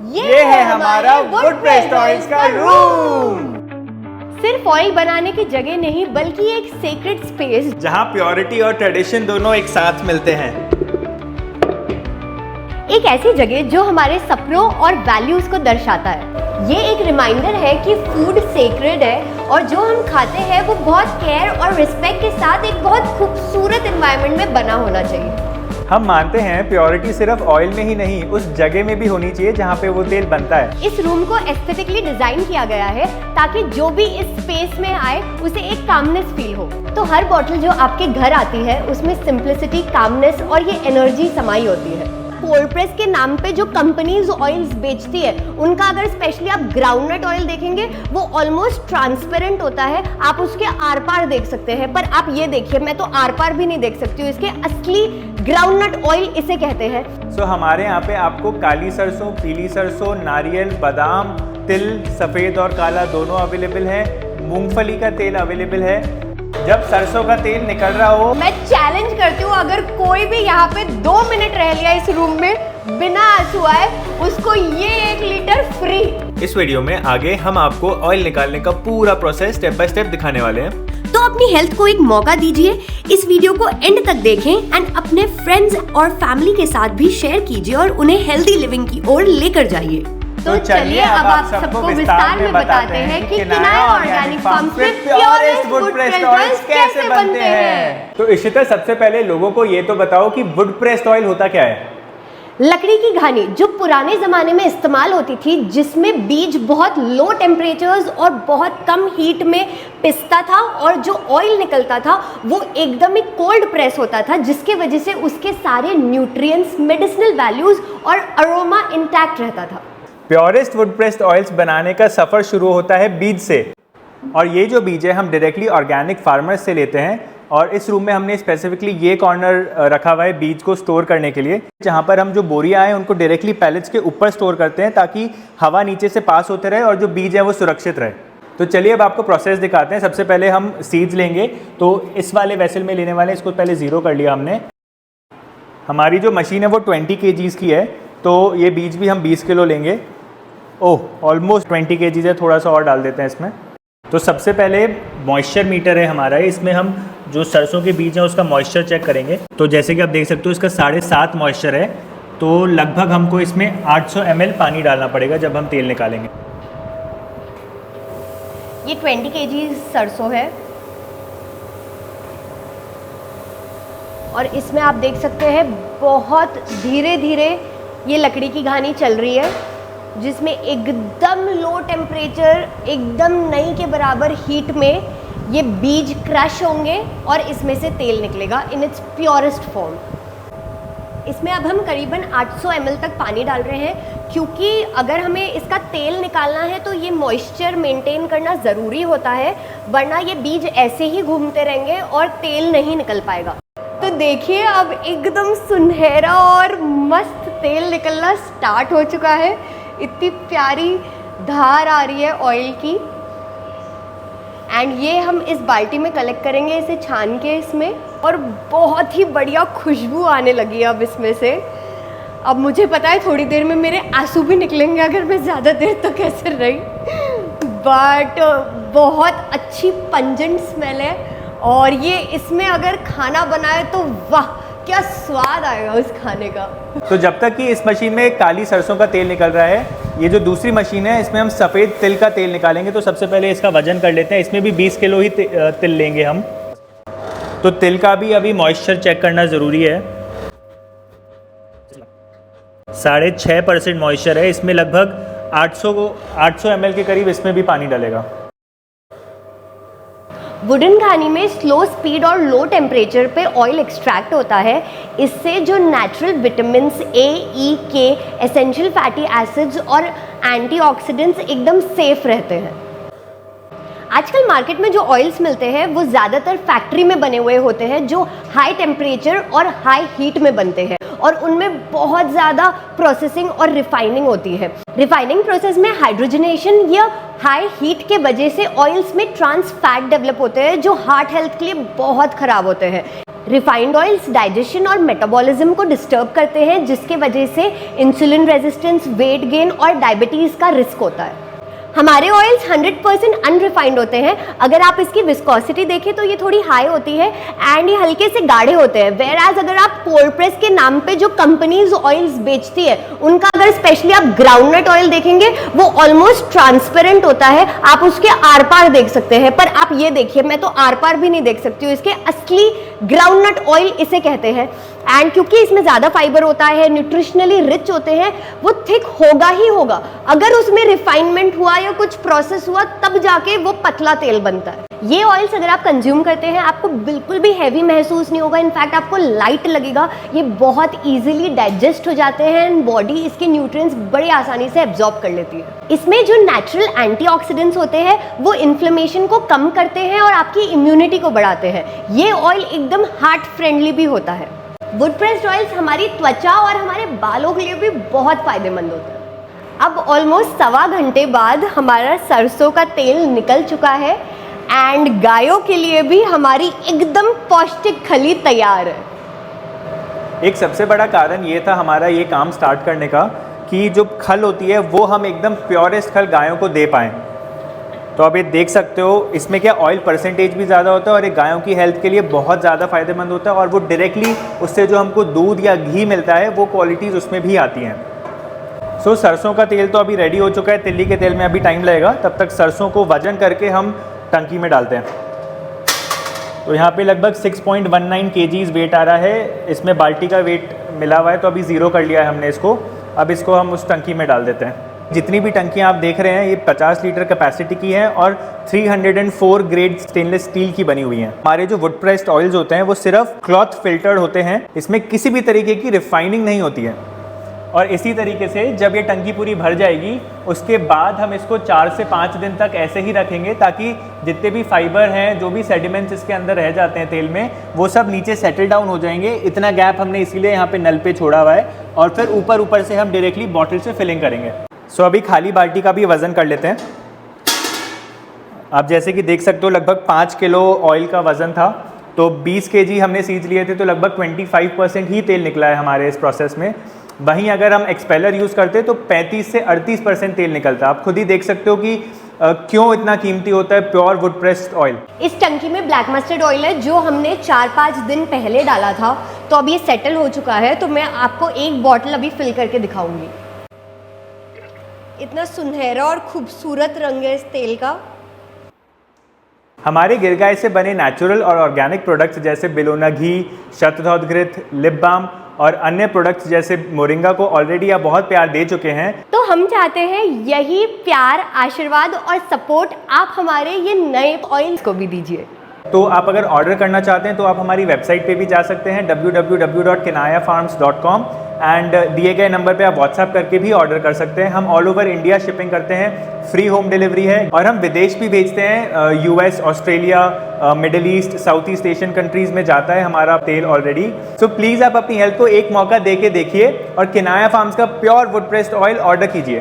ये है हमारा वुड प्रेस्ड ऑयल्स का रूम। सिर्फ ऑयल बनाने की जगह नहीं बल्कि एक सीक्रेट स्पेस जहाँ प्योरिटी और ट्रेडिशन दोनों एक साथ मिलते हैं। एक ऐसी जगह जो हमारे सपनों और वैल्यूज को दर्शाता है। ये एक रिमाइंडर है कि फूड सेक्रेड है और जो हम खाते हैं वो बहुत केयर और रिस्पेक्ट के साथ एक बहुत खूबसूरत एनवायरनमेंट में बना होना चाहिए। हम मानते हैं प्योरिटी सिर्फ ऑयल में ही नहीं, उस जगह में भी होनी चाहिए जहाँ पे वो तेल बनता है। इस रूम को एस्थेटिकली डिजाइन किया गया है ताकि जो भी इस स्पेस में आए उसे एक कामनेस फील हो। तो हर बॉटल जो आपके घर आती है उसमें सिंप्लिसिटी, कामनेस और ये एनर्जी समाई होती है। कोल्ड प्रेस के नाम पे जो कंपनीज ऑयल्स बेचती है उनका अगर स्पेशली आप ग्राउंडनट ऑयल देखेंगे वो ऑलमोस्ट ट्रांसपेरेंट होता है, आप उसके आर पार देख सकते हैं। पर आप ये देखिए, मैं तो आर पार भी नहीं देख सकती हूँ। इसके असली ग्राउंडनट ऑयल इसे कहते हैं। सो हमारे यहाँ पे आपको काली सरसों, पीली सरसों, नारियल, बादाम, तिल, सफ़ेद और काला दोनों अवेलेबल है। मूंगफली का तेल अवेलेबल है। जब सरसों का तेल निकल रहा हो, मैं चैलेंज करती हूँ अगर कोई भी यहाँ पे 2 मिनट रह लिया इस रूम में बिना आंसू आए, उसको ये 1 लीटर फ्री। इस वीडियो में आगे हम आपको ऑयल निकालने का पूरा प्रोसेस स्टेप बाय स्टेप दिखाने वाले हैं। तो अपनी हेल्थ को एक मौका दीजिए, इस वीडियो को एंड तक देखें एंड अपने फ्रेंड्स और फैमिली के साथ भी शेयर कीजिए और उन्हें हेल्दी लिविंग की ओर लेकर जाइए। तो चलिए अब आप सबको विस्तार में बताते हैं कि किनाया ऑर्गेनिक फार्म्स में प्योरेस्ट वुड प्रेस्ड ऑयल्स कैसे बनते हैं। तो इशिता, सबसे पहले लोगों को ये तो बताओ कि वुड प्रेस्ड ऑयल होता क्या है? लकड़ी की घानी जो पुराने जमाने में इस्तेमाल होती थी, जिसमें बीज बहुत लो टेम्परेचर्स और बहुत कम हीट में पिसता था और जो ऑयल निकलता था वो एकदम ही कोल्ड प्रेस होता था, जिसके वजह से उसके सारे न्यूट्रिएंट्स, मेडिसिनल वैल्यूज और अरोमा इंटैक्ट रहता था। प्योरेस्ट वुड प्रेस्ड ऑयल्स बनाने का सफ़र शुरू होता है बीज से, और ये जो बीज है हम डायरेक्टली ऑर्गेनिक फार्मर्स से लेते हैं। और इस रूम में हमने स्पेसिफिकली ये कॉर्नर रखा हुआ है बीज को स्टोर करने के लिए, जहाँ पर हम जो बोरियां हैं उनको डायरेक्टली पैलेट्स के ऊपर स्टोर करते हैं ताकि हवा नीचे से पास होते रहे और जो बीज है वो सुरक्षित रहे। तो चलिए अब आपको प्रोसेस दिखाते हैं। सबसे पहले हम सीड्स लेंगे, तो इस वाले वेसल में लेने वाले, इसको पहले 0 कर लिया हमने। हमारी जो मशीन है वो 20 kgs की है, तो ये बीज भी हम 20 किलो लेंगे। ओह, ऑलमोस्ट 20 kgs है, थोड़ा सा और डाल देते हैं इसमें। तो सबसे पहले मॉइस्चर मीटर है हमारा, इसमें हम जो सरसों के बीज हैं उसका मॉइस्चर चेक करेंगे। तो जैसे कि आप देख सकते हो इसका 7.5 मॉइस्चर है, तो लगभग हमको इसमें 800 ml पानी डालना पड़ेगा जब हम तेल निकालेंगे। ये 20 kg सरसों है और इसमें आप देख सकते हैं बहुत धीरे धीरे ये लकड़ी की घानी चल रही है, जिसमें एकदम लो टेम्परेचर, एकदम नहीं के बराबर हीट में ये बीज क्रश होंगे और इसमें से तेल निकलेगा इन इट्स प्योरेस्ट फॉर्म। इसमें अब हम करीबन 800 ml तक पानी डाल रहे हैं, क्योंकि अगर हमें इसका तेल निकालना है तो ये मॉइस्चर मेंटेन करना ज़रूरी होता है, वरना ये बीज ऐसे ही घूमते रहेंगे और तेल नहीं निकल पाएगा। तो देखिए अब एकदम सुनहरा और मस्त तेल निकलना स्टार्ट हो चुका है। इतनी प्यारी धार आ रही है ऑयल की। एंड ये हम इस बाल्टी में कलेक्ट करेंगे, इसे छान के इसमें, और बहुत ही बढ़िया खुशबू आने लगी है अब इसमें से। अब मुझे पता है थोड़ी देर में मेरे आंसू भी निकलेंगे अगर मैं ज़्यादा देर तक ऐसे रही, बट बहुत अच्छी पंजेंट स्मेल है। और ये इसमें अगर खाना बनाए तो वाह क्या स्वाद आएगा उस खाने का। तो जब तक कि इस मशीन में काली सरसों का तेल निकल रहा है, ये जो दूसरी मशीन है इसमें हम सफ़ेद तिल का तेल निकालेंगे। तो सबसे पहले इसका वजन कर लेते हैं। इसमें भी 20 किलो ही तिल लेंगे हम। तो तिल का भी अभी मॉइस्चर चेक करना ज़रूरी है। 6.5% मॉइस्चर है इसमें, लगभग 800 ml के करीब इसमें भी पानी डलेगा। वुडन घानी में स्लो स्पीड और लो टेम्परेचर पे ऑयल एक्सट्रैक्ट होता है। इससे जो natural vitamins A, E, K, essential fatty acids और एंटीऑक्सीडेंट्स एकदम सेफ रहते हैं। आजकल मार्केट में जो ऑयल्स मिलते हैं वो ज़्यादातर फैक्ट्री में बने हुए होते हैं, जो हाई टेम्परेचर और हाई हीट में बनते हैं और उनमें बहुत ज़्यादा प्रोसेसिंग और रिफाइनिंग होती है। रिफाइनिंग प्रोसेस में हाइड्रोजनेशन या हाई हीट के वजह से ऑयल्स में ट्रांस फैट डेवलप होते हैं, जो हार्ट हेल्थ के लिए बहुत ख़राब होते हैं। रिफाइंड ऑयल्स डाइजेशन और मेटाबॉलिज्म को डिस्टर्ब करते हैं, जिसके वजह से इंसुलिन रेजिस्टेंस, वेट गेन और डायबिटीज़ का रिस्क होता है। हमारे ऑयल्स 100% अनरिफाइंड होते हैं। अगर आप इसकी विस्कोसिटी देखें तो ये थोड़ी हाई होती है एंड ये हल्के से गाढ़े होते हैं। वेयर एज अगर आप कोल्ड प्रेस के नाम पे जो कंपनीज ऑयल्स बेचती है उनका अगर स्पेशली आप ग्राउंडनट ऑयल देखेंगे वो ऑलमोस्ट ट्रांसपेरेंट होता है, आप उसके आर पार देख सकते हैं। पर आप ये देखिए, मैं तो आर पार भी नहीं देख सकती हूँ। इसके असली ग्राउंडनट ऑयल इसे कहते हैं एंड क्योंकि इसमें ज़्यादा फाइबर होता है, न्यूट्रिशनली रिच होते हैं, वो थिक होगा ही होगा। अगर उसमें रिफाइनमेंट हुआ या कुछ प्रोसेस हुआ तब जाके वो पतला तेल बनता है। ये ऑयल्स अगर आप कंज्यूम करते हैं आपको बिल्कुल भी हैवी महसूस नहीं होगा, इनफैक्ट आपको लाइट लगेगा। ये बहुत इजीली डाइजेस्ट हो जाते हैं एंड बॉडी इसके न्यूट्रिएंट्स बड़ी आसानी से एब्जॉर्ब कर लेती है। इसमें जो नेचुरल एंटीऑक्सीडेंट्स होते हैं वो इन्फ्लेमेशन को कम करते हैं और आपकी इम्यूनिटी को बढ़ाते हैं। ये ऑयल एकदम हार्ट फ्रेंडली भी होता है। वुड प्रेस्ड ऑयल्स हमारी त्वचा और हमारे बालों के लिए भी बहुत फायदेमंद होते हैं। अब ऑलमोस्ट 1.25 घंटे बाद हमारा सरसों का तेल निकल चुका है एंड गायों के लिए भी हमारी एकदम पौष्टिक खली तैयार है। एक सबसे बड़ा कारण ये था हमारा ये काम स्टार्ट करने का कि जो खल होती है वो हम एकदम प्योरेस्ट खल गायों को दे पाएँ। तो आप ये देख सकते हो इसमें क्या ऑयल परसेंटेज भी ज़्यादा होता है और ये गायों की हेल्थ के लिए बहुत ज़्यादा फायदेमंद होता है और वो डायरेक्टली उससे जो हमको दूध या घी मिलता है वो क्वालिटीज़ उसमें भी आती हैं। सो सरसों का तेल तो अभी रेडी हो चुका है, तिल्ली के तेल में अभी टाइम लगेगा। तब तक सरसों को वजन करके हम टंकी में डालते हैं। तो यहाँ पे लगभग 6.19 kgs वेट आ रहा है। इसमें बाल्टी का वेट मिला हुआ है तो अभी 0 कर लिया है हमने इसको। अब इसको हम उस टंकी में डाल देते हैं। जितनी भी टंकियाँ आप देख रहे हैं ये 50 लीटर कैपेसिटी की हैं और 304 ग्रेड स्टेनलेस स्टील की बनी हुई हैं। हमारे जो वुड प्रेस्ड ऑयल्स होते हैं वो सिर्फ क्लॉथ फिल्टर्ड होते हैं, इसमें किसी भी तरीके की रिफाइनिंग नहीं होती है। और इसी तरीके से जब ये टंकी पूरी भर जाएगी उसके बाद हम इसको 4 से 5 दिन तक ऐसे ही रखेंगे ताकि जितने भी फाइबर हैं, जो भी सेडिमेंट्स इसके अंदर रह जाते हैं तेल में, वो सब नीचे सेटल डाउन हो जाएंगे। इतना गैप हमने इसीलिए यहाँ पे नल पे छोड़ा हुआ है और फिर ऊपर से हम डायरेक्टली बॉटल से फिलिंग करेंगे। सो अभी खाली बाल्टी का भी वज़न कर लेते हैं। आप जैसे कि देख सकते हो लगभग 5 किलो ऑयल का वज़न था, तो 20 kg हमने सीज लिए थे, तो लगभग 25% ही तेल निकला है हमारे इस प्रोसेस में। वहीं अगर हम एक्सपेलर यूज़ करते तो 35 से 38% तेल निकलता। आप खुद ही देख सकते हो कि क्यों इतना कीमती होता है प्योर वुड प्रेस्ड ऑयल। इस टंकी में ब्लैक मस्टर्ड ऑयल है जो हमने 4-5 दिन पहले डाला था, तो अब ये सेटल हो चुका है। तो मैं आपको एक बॉटल अभी फिल करके दिखाऊंगी। इतना सुनहरा और खूबसूरत रंग है इस तेल का। हमारे गिरगाय से बने नेचुरल और ऑर्गेनिक प्रोडक्ट्स जैसे बिलोना घी, शतधौत घृत, लिप बाम और अन्य प्रोडक्ट्स जैसे मोरिंगा को ऑलरेडी आप बहुत प्यार दे चुके हैं। तो हम चाहते हैं यही प्यार, आशीर्वाद और सपोर्ट आप हमारे ये नए ऑयल्स को भी दीजिए। तो आप अगर ऑर्डर करना चाहते हैं तो आप हमारी वेबसाइट पे भी जा सकते हैं www.kinayafarms.com एंड दिए गए नंबर पे आप व्हाट्सएप करके भी ऑर्डर कर सकते हैं। हम ऑल ओवर इंडिया शिपिंग करते हैं, फ्री होम डिलीवरी है और हम विदेश भी भेजते हैं। US, Australia, middle east, south east Asian countries में जाता है हमारा तेल ऑलरेडी। सो प्लीज़ आप अपनी हेल्थ को एक मौका दे के देखिए और किनाया फार्म्स का pure would pressed oil order कीजिए।